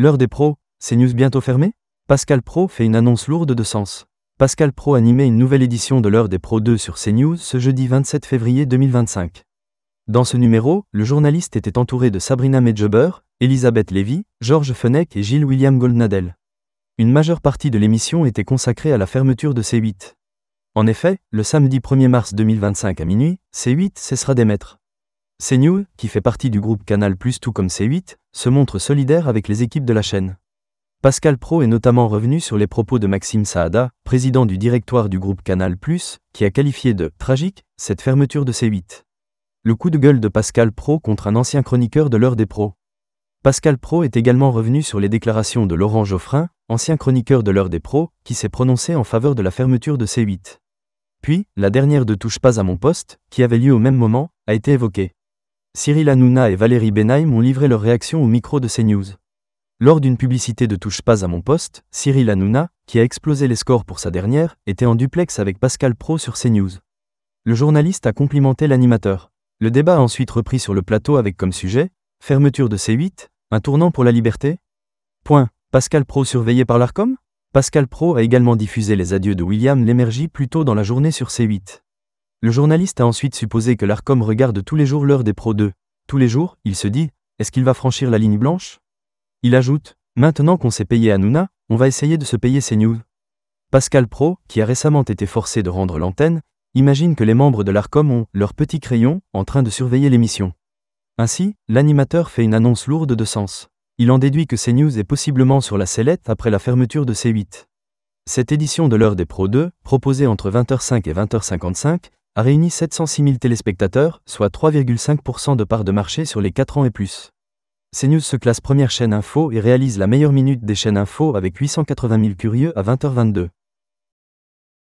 L'heure des pros, CNews bientôt fermée? Pascal Praud fait une annonce lourde de sens. Pascal Praud animait une nouvelle édition de l'heure des pros 2 sur CNews ce jeudi 27 février 2025. Dans ce numéro, le journaliste était entouré de Sabrina Medjeber, Elisabeth Lévy, Georges Fenech et Gilles William Goldnadel. Une majeure partie de l'émission était consacrée à la fermeture de C8. En effet, le samedi 1er mars 2025 à minuit, C8 cessera d'émettre. CNews, qui fait partie du groupe Canal+, tout comme C8, se montre solidaire avec les équipes de la chaîne. Pascal Praud est notamment revenu sur les propos de Maxime Saada, président du directoire du groupe Canal+, qui a qualifié de « tragique » cette fermeture de C8. Le coup de gueule de Pascal Praud contre un ancien chroniqueur de l'heure des pros. Pascal Praud est également revenu sur les déclarations de Laurent Geoffrin, ancien chroniqueur de l'heure des pros, qui s'est prononcé en faveur de la fermeture de C8. Puis, la dernière de Touche pas à mon poste, qui avait lieu au même moment, a été évoquée. Cyril Hanouna et Valérie Benheim ont livré leur réaction au micro de CNews. Lors d'une publicité de Touche pas à mon poste, Cyril Hanouna, qui a explosé les scores pour sa dernière, était en duplex avec Pascal Praud sur CNews. Le journaliste a complimenté l'animateur. Le débat a ensuite repris sur le plateau avec comme sujet « Fermeture de C8, un tournant pour la liberté ?» Pascal Praud surveillé par l'Arcom? Pascal Praud a également diffusé les adieux de William Lémergie plus tôt dans la journée sur C8. Le journaliste a ensuite supposé que l'Arcom regarde tous les jours l'heure des pros 2. Tous les jours, il se dit, est-ce qu'il va franchir la ligne blanche? Il ajoute, maintenant qu'on s'est payé Hanouna, on va essayer de se payer CNews. Pascal Praud, qui a récemment été forcé de rendre l'antenne, imagine que les membres de l'Arcom ont leur petit crayon en train de surveiller l'émission. Ainsi, l'animateur fait une annonce lourde de sens. Il en déduit que CNews est possiblement sur la sellette après la fermeture de C8. Cette édition de l'heure des pros 2, proposée entre 20h05 et 20h55, a réuni 706 000 téléspectateurs, soit 3,5% de part de marché sur les 4 ans et plus. CNews se classe première chaîne info et réalise la meilleure minute des chaînes info avec 880 000 curieux à 20h22.